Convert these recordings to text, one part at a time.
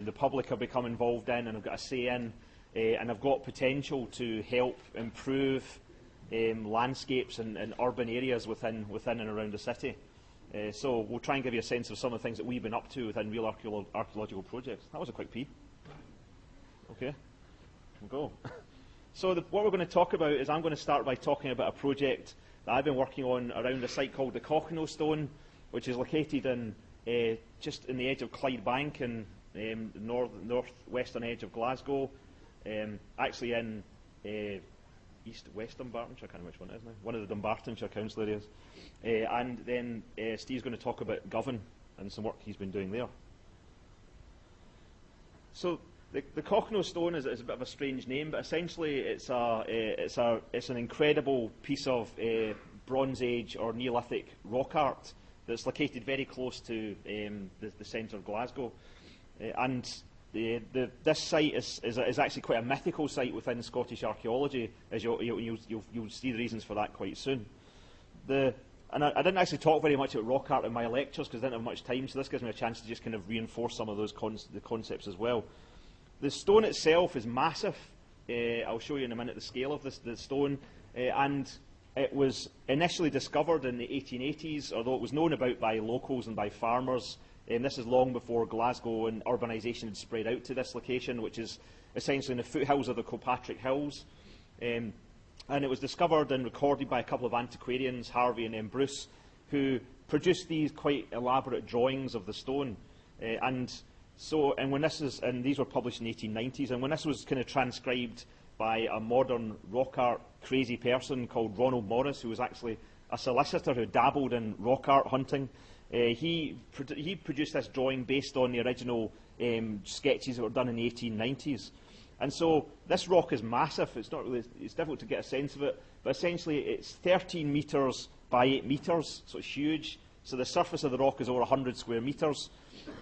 the public have become involved in and have got a say in, and have got potential to help improve landscapes and urban areas within and around the city. So we'll try and give you a sense of some of the things that we've been up to within real archaeological projects. That was a quick pee. Okay, we'll go. So what we're going to talk about is I'm going to start by talking about a project that I've been working on around a site called the Cochno Stone, which is located in just in the edge of Clydebank in the north-western edge of Glasgow, actually in east-west Dumbartonshire. I can't remember which one it is now. One of the Dumbartonshire council areas. And then Steve's going to talk about Govan and some work he's been doing there. So the Cochno Stone is a bit of a strange name, but essentially it's an incredible piece of Bronze Age or Neolithic rock art that's located very close to the centre of Glasgow. This site is actually quite a mythical site within Scottish archaeology, as you'll see the reasons for that quite soon. And I didn't actually talk very much about rock art in my lectures because I didn't have much time, so this gives me a chance to just kind of reinforce some of those the concepts as well. The stone itself is massive. I'll show you in a minute the scale of the stone. And it was initially discovered in the 1880s, although it was known about by locals and by farmers. This is long before Glasgow and urbanisation had spread out to this location, which is essentially in the foothills of the Kilpatrick Hills. And it was discovered and recorded by a couple of antiquarians, Harvey and Bruce, who produced these quite elaborate drawings of the stone. And these were published in the 1890s. And when this was kind of transcribed by a modern rock art crazy person called Ronald Morris, who was actually a solicitor who dabbled in rock art hunting, he produced this drawing based on the original sketches that were done in the 1890s. And so this rock is massive. It's difficult to get a sense of it, but essentially it's 13 metres by 8 metres, so it's huge. So the surface of the rock is over 100 square metres,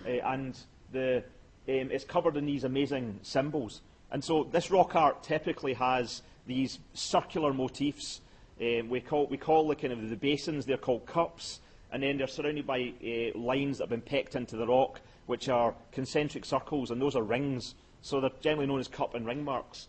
and it's covered in these amazing symbols. And so this rock art typically has these circular motifs. We call the kind of the basins, they're called cups, and then they're surrounded by lines that have been pecked into the rock, which are concentric circles, and those are rings. So they're generally known as cup and ring marks.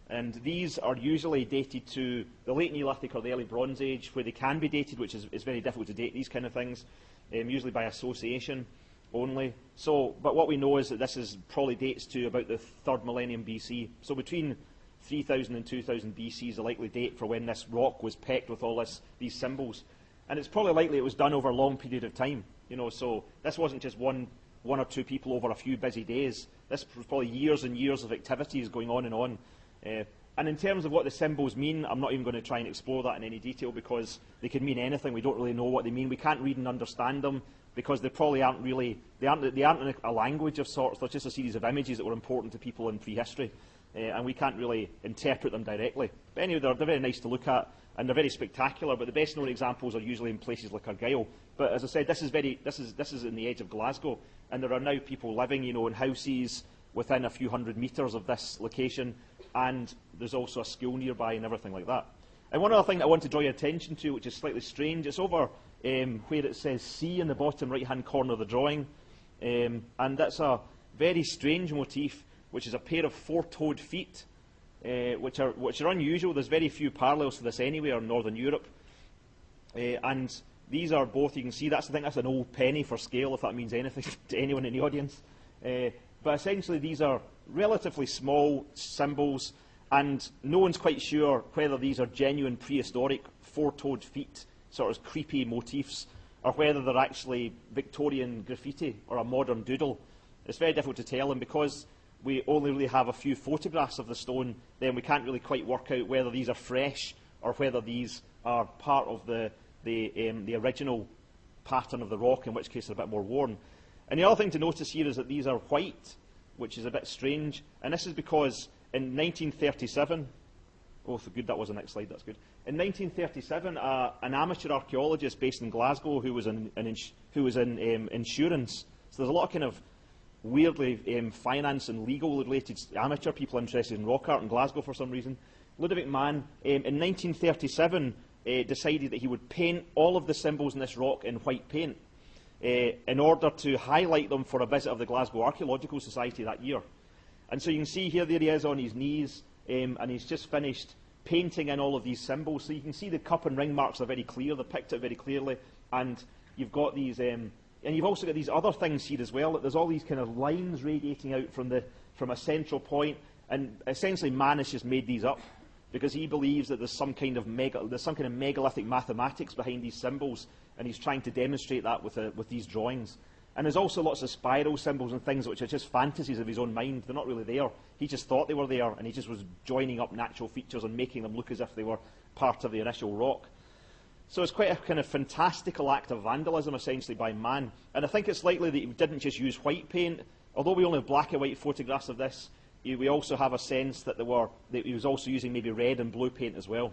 And these are usually dated to the late Neolithic or the early Bronze Age, where they can be dated, which is very difficult to date these kind of things, usually by association only. But what we know is that this probably dates to about the 3rd millennium BC. So between 3000 and 2000 BC is a likely date for when this rock was pecked with all these symbols. And it's probably likely it was done over a long period of time. So this wasn't just one or two people over a few busy days. This was probably years and years of activities going on and on. And in terms of what the symbols mean, I'm not even going to try and explore that in any detail because they could mean anything. We don't really know what they mean. We can't read and understand them because they probably aren't in a language of sorts. They're just a series of images that were important to people in prehistory. And we can't really interpret them directly. But anyway, they're very nice to look at, and they're very spectacular, but the best known examples are usually in places like Argyll. But as I said, this is in the edge of Glasgow, and there are now people living, in houses within a few hundred metres of this location, and there's also a school nearby and everything like that. And one other thing that I want to draw your attention to, which is slightly strange, it's over where it says C in the bottom right-hand corner of the drawing, and that's a very strange motif, which is a pair of four-toed feet, which are unusual. There's very few parallels to this anywhere in Northern Europe. And these are both, you can see, I think that's an old penny for scale, if that means anything to anyone in the audience. But essentially these are relatively small symbols, and no one's quite sure whether these are genuine prehistoric four-toed feet, sort of creepy motifs, or whether they're actually Victorian graffiti or a modern doodle. It's very difficult to tell, and because we only really have a few photographs of the stone, then we can't really quite work out whether these are fresh or whether these are part of the original pattern of the rock, in which case they're a bit more worn. And the other thing to notice here is that these are white, which is a bit strange, and this is because in 1937, good, that was the next slide, that's good. In 1937, an amateur archaeologist based in Glasgow who was in insurance, so there's a lot of kind of weirdly finance and legal related amateur people interested in rock art in Glasgow for some reason. Ludovic Mann, in 1937, decided that he would paint all of the symbols in this rock in white paint. in order to highlight them for a visit of the Glasgow Archaeological Society that year. And so you can see here, there he is on his knees, and he's just finished painting in all of these symbols. So you can see the cup and ring marks are very clear, they're picked out very clearly, and you've got these, and you've also got these other things here as well. There's all these kind of lines radiating out from a central point, and essentially man has just made these up because he believes that there's some kind of megalithic mathematics behind these symbols, and he's trying to demonstrate that with these drawings. And there's also lots of spiral symbols and things which are just fantasies of his own mind. They're not really there. He just thought they were there, and he just was joining up natural features and making them look as if they were part of the initial rock. So it's quite a kind of fantastical act of vandalism, essentially, by man. And I think it's likely that he didn't just use white paint. Although we only have black and white photographs of this, we also have a sense that he was also using maybe red and blue paint as well.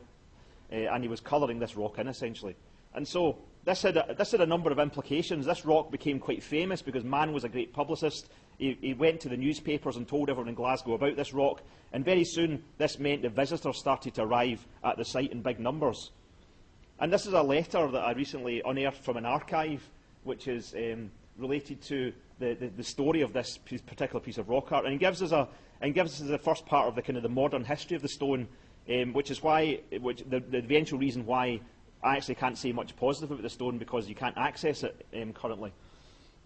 And he was colouring this rock in, essentially. And so this had a number of implications. This rock became quite famous because man was a great publicist. He went to the newspapers and told everyone in Glasgow about this rock. And very soon, this meant that visitors started to arrive at the site in big numbers. And this is a letter that I recently unearthed from an archive, which is related to the story of this particular piece of rock art. And it gives us the first part of the modern history of the stone, which is the eventual reason why I actually can't say much positive about the stone, because you can't access it currently.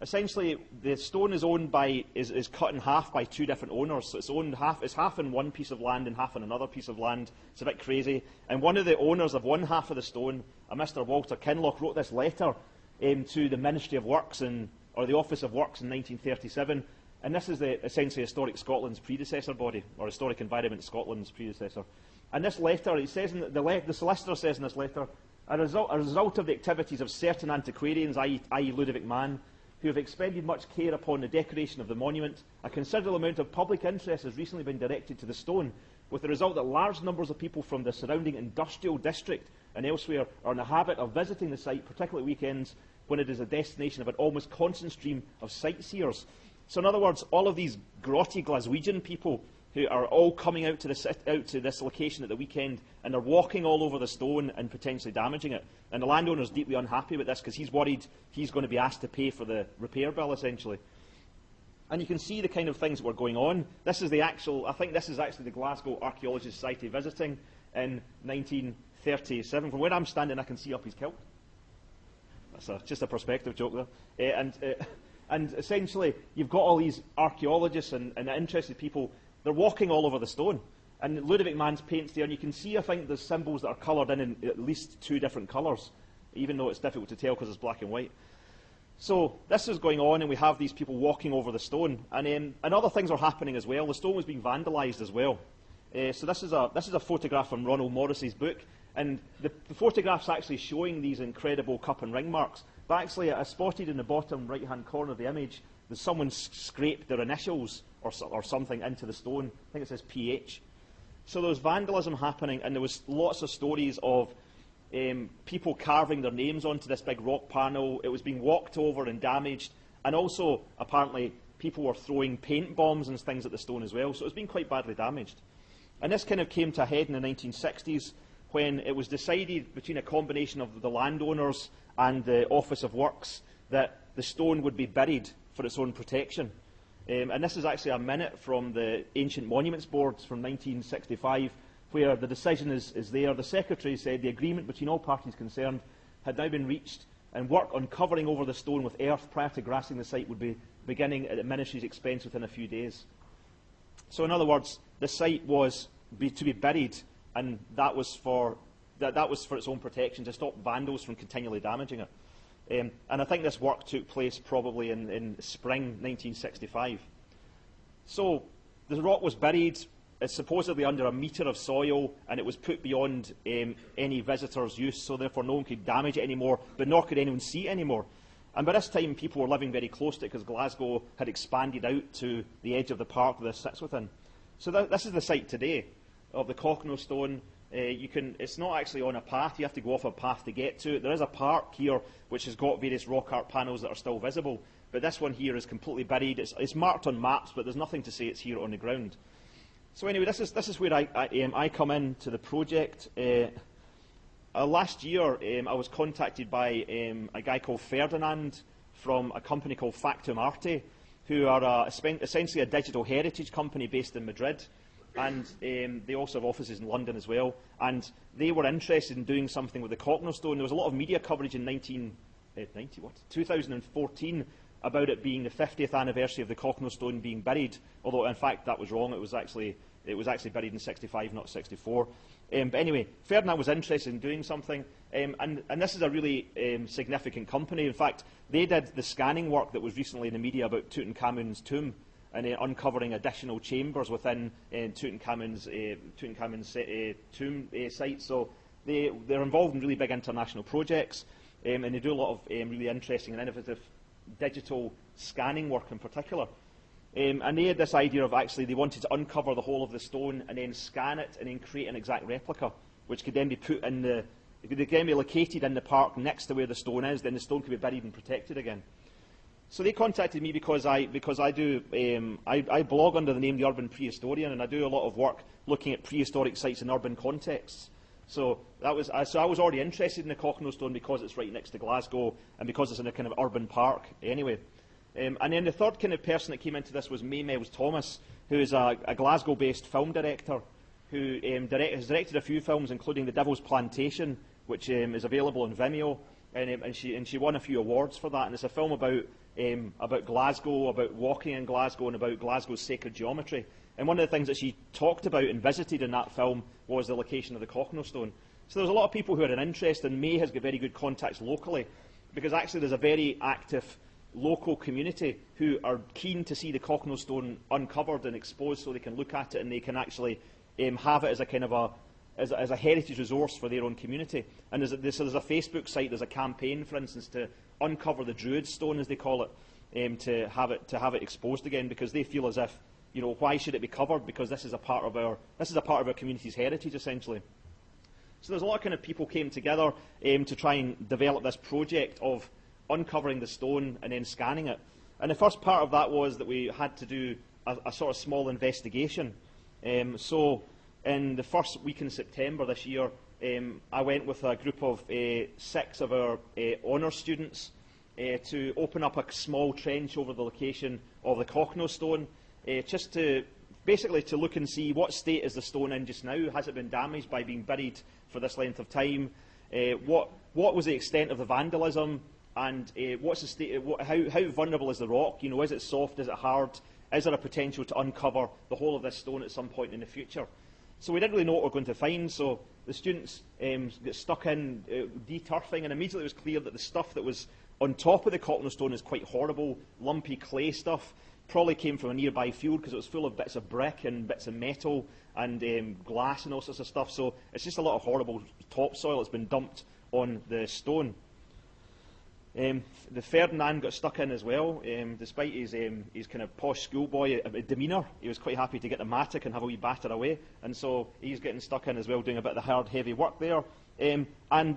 Essentially, the stone is cut in half by two different owners. So it's half in one piece of land and half in another piece of land. It's a bit crazy. And one of the owners of one half of the stone, a Mr. Walter Kinloch, wrote this letter to the Ministry of Works or the Office of Works in 1937. And this is essentially Historic Scotland's predecessor body, or Historic Environment Scotland's predecessor. And this letter, it says the solicitor says in this letter, a result of the activities of certain antiquarians, i.e. Ludovic Mann, who have expended much care upon the decoration of the monument, a considerable amount of public interest has recently been directed to the stone, with the result that large numbers of people from the surrounding industrial district and elsewhere are in the habit of visiting the site, particularly weekends, when it is a destination of an almost constant stream of sightseers. So in other words, all of these grotty Glaswegian people who are all coming out to this location at the weekend, and they're walking all over the stone and potentially damaging it. And the landowner's deeply unhappy with this because he's worried he's going to be asked to pay for the repair bill, essentially. And you can see the kind of things that were going on. I think this is actually the Glasgow Archaeological Society visiting in 1937. From where I'm standing, I can see up his kilt. That's just a perspective joke there. And essentially, you've got all these archaeologists and interested people. They're walking all over the stone. And Ludovic Mann's paint's there, and you can see, I think, there's symbols that are coloured in at least two different colours, even though it's difficult to tell because it's black and white. So this is going on, and we have these people walking over the stone. And other things are happening as well. The stone was being vandalised as well. So this is a photograph from Ronald Morrissey's book. And the photograph's actually showing these incredible cup and ring marks. But actually, I spotted in the bottom right-hand corner of the image that someone scraped their initials or something into the stone. I think it says PH. So there was vandalism happening, and there was lots of stories of people carving their names onto this big rock panel. It was being walked over and damaged, and also, apparently, people were throwing paint bombs and things at the stone as well, so it was being quite badly damaged. And this kind of came to a head in the 1960s, when it was decided between a combination of the landowners and the Office of Works that the stone would be buried for its own protection. And this is actually a minute from the Ancient Monuments Boards from 1965, where the decision is there. The Secretary said the agreement between all parties concerned had now been reached, and work on covering over the stone with earth prior to grassing the site would be beginning at the Ministry's expense within a few days. So in other words, the site was to be buried, and that was for its own protection, to stop vandals from continually damaging it. And I think this work took place probably in spring 1965. So the rock was buried. It's supposedly under a metre of soil, and it was put beyond any visitor's use, so therefore no one could damage it anymore, but nor could anyone see it anymore. And by this time, people were living very close to it because Glasgow had expanded out to the edge of the park that this sits within. So this is the site today of the Cocknow Stone. It's not actually on a path. You have to go off a path to get to it. There is a park here which has got various rock art panels that are still visible, but this one here is completely buried. It's marked on maps, but there's nothing to say it's here on the ground. So anyway, this is where I come into the project. Last year, I was contacted by a guy called Ferdinand from a company called Factum Arte, who are essentially a digital heritage company based in Madrid. And they also have offices in London as well. And they were interested in doing something with the Cocknell stone. There was a lot of media coverage in 2014 about it being the 50th anniversary of the Cocknell stone being buried, although in fact that was wrong. It was actually buried in 65, not 64. But anyway, Ferdinand was interested in doing something, and this is a really significant company. In fact, they did the scanning work that was recently in the media about Tutankhamun's tomb, and uncovering additional chambers within Tutankhamun's tomb site. So they're involved in really big international projects, and they do a lot of really interesting and innovative digital scanning work in particular. And they had this idea of actually they wanted to uncover the whole of the stone and then scan it and then create an exact replica, which could then be put in they can be located in the park next to where the stone is. Then the stone could be buried and protected again. So they contacted me because I blog under the name The Urban Prehistorian, and I do a lot of work looking at prehistoric sites in urban contexts. So I was already interested in the Cocknell stone because it's right next to Glasgow and because it's in a kind of urban park anyway. And then the third kind of person that came into this was May Mells Thomas, who is a Glasgow-based film director who has directed a few films, including The Devil's Plantation, which is available on Vimeo, and she won a few awards for that. And it's a film about Glasgow, about walking in Glasgow, and about Glasgow's sacred geometry. And one of the things that she talked about and visited in that film was the location of the Cocknell stone. So there's a lot of people who had an interest, and May has got very good contacts locally, because actually there's a very active local community who are keen to see the Cocknell stone uncovered and exposed so they can look at it and they can actually have it as a kind of as a heritage resource for their own community. And there's a Facebook site, there's a campaign, for instance, to uncover the Druid stone, as they call it, to have it exposed again, because they feel as if, you know, why should it be covered? Because this is a part of our community's heritage, essentially. So there's a lot of kind of people came together to try and develop this project of uncovering the stone and then scanning it. And the first part of that was that we had to do a sort of small investigation. So in the first week in September this year, I went with a group of 6 of our honours students to open up a small trench over the location of the Cocknell stone, just to basically to look and see what state is the stone in just now. Has it been damaged by being buried for this length of time? What was the extent of the vandalism? And what's the state? How vulnerable is the rock? You know, is it soft? Is it hard? Is there a potential to uncover the whole of this stone at some point in the future? So we didn't really know what we were going to find. So the students got stuck in deturfing, and immediately it was clear that the stuff that was on top of the Cocknell stone is quite horrible, lumpy clay stuff. Probably came from a nearby field because it was full of bits of brick and bits of metal and glass and all sorts of stuff. So it's just a lot of horrible topsoil that's been dumped on the stone. The Ferdinand got stuck in as well, despite his kind of posh schoolboy demeanour. He was quite happy to get the mattock and have a wee batter away, and so he's getting stuck in as well, doing a bit of the hard, heavy work there. And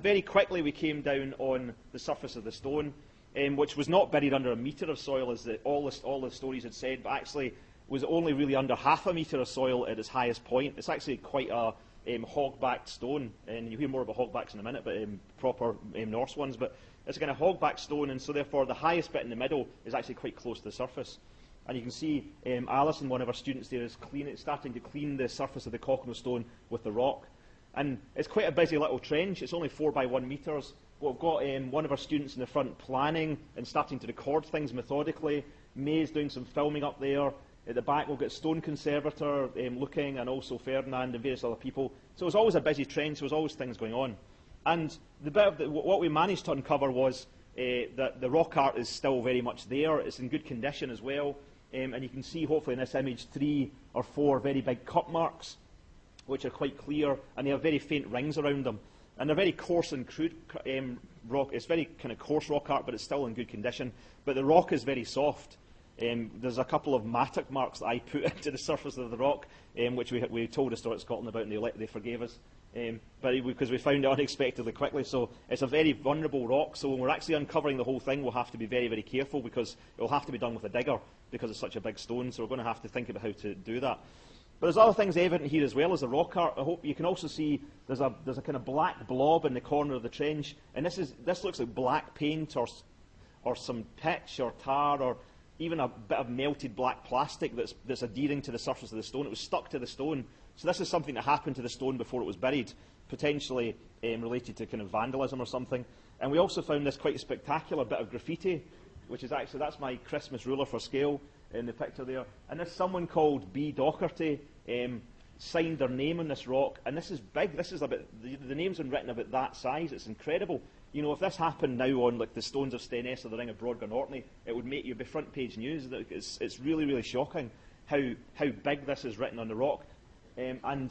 very quickly we came down on the surface of the stone, which was not buried under a metre of soil, as all the stories had said, but actually was only really under half a metre of soil at its highest point. It's actually quite a hog-backed stone, and you'll hear more about hogbacks in a minute, but proper Norse ones. But it's a kind of hog-backed stone, and so therefore the highest bit in the middle is actually quite close to the surface. And you can see Alison, one of our students there, is starting to clean the surface of the Cocknell stone with the rock. And it's quite a busy little trench. It's only 4 by 1 metres. But we've got one of our students in the front planning and starting to record things methodically. May's doing some filming up there. At the back we've got Stone Conservator looking, and also Ferdinand and various other people. So it was always a busy trench. There was always things going on. And the bit of what we managed to uncover was that the rock art is still very much there. It's in good condition as well. And you can see, hopefully, in this image, 3 or 4 very big cut marks, which are quite clear, and they have very faint rings around them. And they're very coarse and crude rock. It's very kind of coarse rock art, but it's still in good condition. But the rock is very soft. There's a couple of mattock marks that I put into the surface of the rock, which we told Historic Scotland about, and they forgave us. But because we found it unexpectedly quickly. So it's a very vulnerable rock. So when we're actually uncovering the whole thing, we'll have to be very, very careful, because it will have to be done with a digger because it's such a big stone. So we're going to have to think about how to do that. But there's other things evident here as well as the rock art. I hope you can also see there's a kind of black blob in the corner of the trench, and this looks like black paint or some pitch or tar or even a bit of melted black plastic that's adhering to the surface of the stone. It was stuck to the stone. So this is something that happened to the stone before it was buried, potentially related to kind of vandalism or something. And we also found this quite spectacular bit of graffiti, which is actually, that's my Christmas ruler for scale in the picture there. And this someone called B. Docherty signed their name on this rock, and this is big. This is about, the name's been written about that size. It's incredible. You know, if this happened now on like the Stones of Staines or the Ring of Brodgar Orkney, it would make you be front page news. It's really, really shocking how big this is written on the rock. And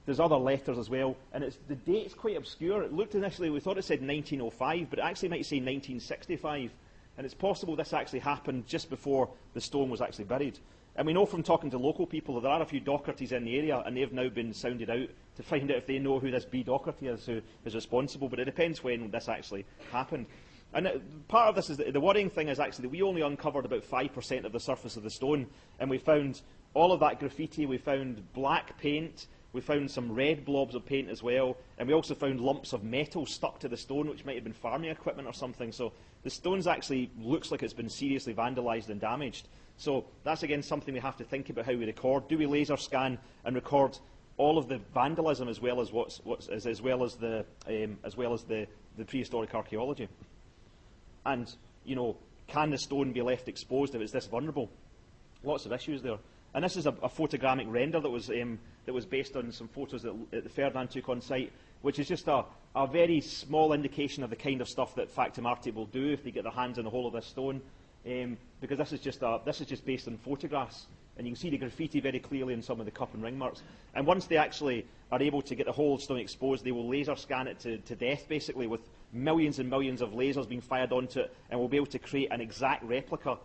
there's other letters as well, and the date's quite obscure. It looked initially, we thought it said 1905, but it actually might say 1965, and it's possible this actually happened just before the stone was actually buried. And we know from talking to local people that there are a few Dochertys in the area, and they've now been sounded out to find out if they know who this B. Docherty is, who is responsible, but it depends when this actually happened. And part of this is the worrying thing is actually that we only uncovered about 5% of the surface of the stone, and we found all of that graffiti, we found black paint, we found some red blobs of paint as well, and we also found lumps of metal stuck to the stone, which might have been farming equipment or something. So the stone's actually looks like it's been seriously vandalised and damaged. So that's again something we have to think about how we record. Do we laser scan and record all of the vandalism as well as the prehistoric archaeology? And you know, can the stone be left exposed if it's this vulnerable? Lots of issues there. And this is a photogrammic render that was based on some photos that Ferdinand took on site, which is just a very small indication of the kind of stuff that Factum Arte will do if they get their hands on the whole of this stone. Because this is just based on photographs, and you can see the graffiti very clearly in some of the cup and ring marks. And once they actually are able to get the whole stone exposed, they will laser scan it to death, basically, with millions and millions of lasers being fired onto it, and we'll be able to create an exact replica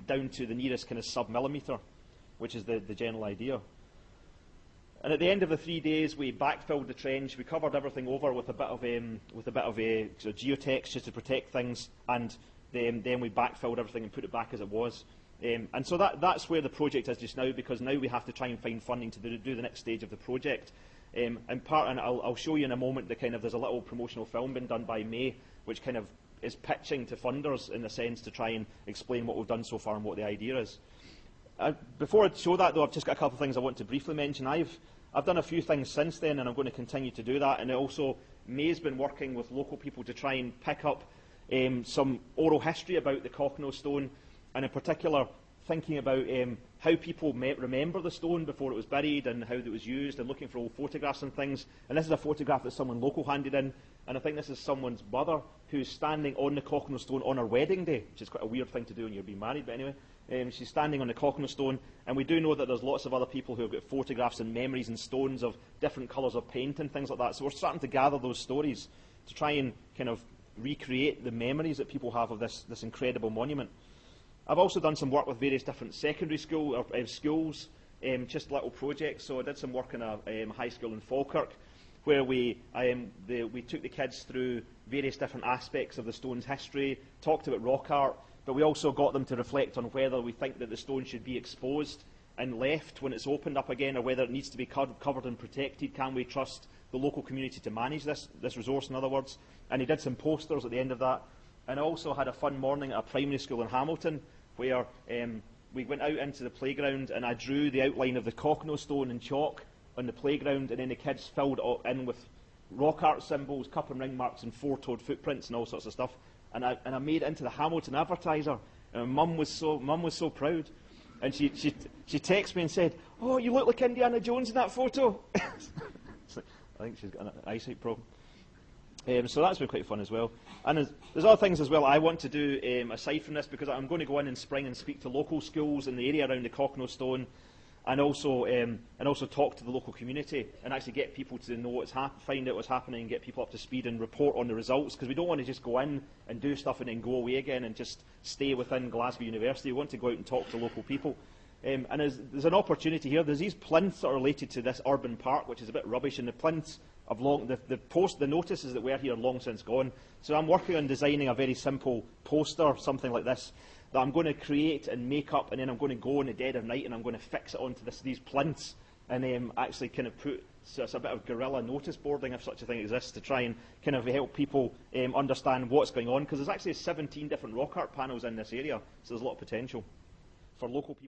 down to the nearest kind of sub-millimetre, which is the general idea. And at the end of the 3 days, we backfilled the trench. We covered everything over with a bit of geotext just to protect things, and then we backfilled everything and put it back as it was. And so that's where the project is just now, because now we have to try and find funding to do the next stage of the project. And I'll show you in a moment there's a little promotional film been done by May, which kind of is pitching to funders in a sense to try and explain what we've done so far and what the idea is. Before I show that, though, I've just got a couple of things I want to briefly mention. I've done a few things since then, and I'm going to continue to do that. And also, May's been working with local people to try and pick up some oral history about the Cochno stone, and in particular, thinking about how people remember the stone before it was buried and how it was used, and looking for old photographs and things. And this is a photograph that someone local handed in, and I think this is someone's mother who's standing on the Cochno stone on her wedding day, which is quite a weird thing to do when you're being married, but anyway. She's standing on the Cochno stone, and we do know that there's lots of other people who have got photographs and memories and stones of different colours of paint and things like that. So we're starting to gather those stories to try and kind of recreate the memories that people have of this incredible monument. I've also done some work with various different secondary schools, just little projects. So I did some work in a high school in Falkirk, where we took the kids through various different aspects of the stone's history, talked about rock art, but we also got them to reflect on whether we think that the stone should be exposed and left when it's opened up again, or whether it needs to be covered and protected. Can we trust the local community to manage this resource, in other words? And he did some posters at the end of that. And I also had a fun morning at a primary school in Hamilton, where we went out into the playground, and I drew the outline of the Cochno stone in chalk on the playground, and then the kids filled it in with rock art symbols, cup and ring marks, and four-toed footprints and all sorts of stuff. And I made it into the Hamilton Advertiser, and Mum was so proud. And she texted me and said, "Oh, you look like Indiana Jones in that photo." I think she's got an eyesight problem. So that's been quite fun as well. And there's other things as well I want to do aside from this, because I'm going to go in spring and speak to local schools in the area around the Cochno stone, and also talk to the local community and actually get people to know find out what's happening, and get people up to speed and report on the results, because we don't want to just go in and do stuff and then go away again and just stay within Glasgow University. We want to go out and talk to local people. And there's an opportunity here. There's these plinths that are related to this urban park, which is a bit rubbish, and the plinths have the notices that were here are long since gone. So I'm working on designing a very simple poster, something like this, that I'm going to create and make up, and then I'm going to go in the dead of night and I'm going to fix it onto these plinths and actually kind of put a bit of guerrilla notice boarding, if such a thing exists, to try and kind of help people understand what's going on, because there's actually 17 different rock art panels in this area, so there's a lot of potential for local people.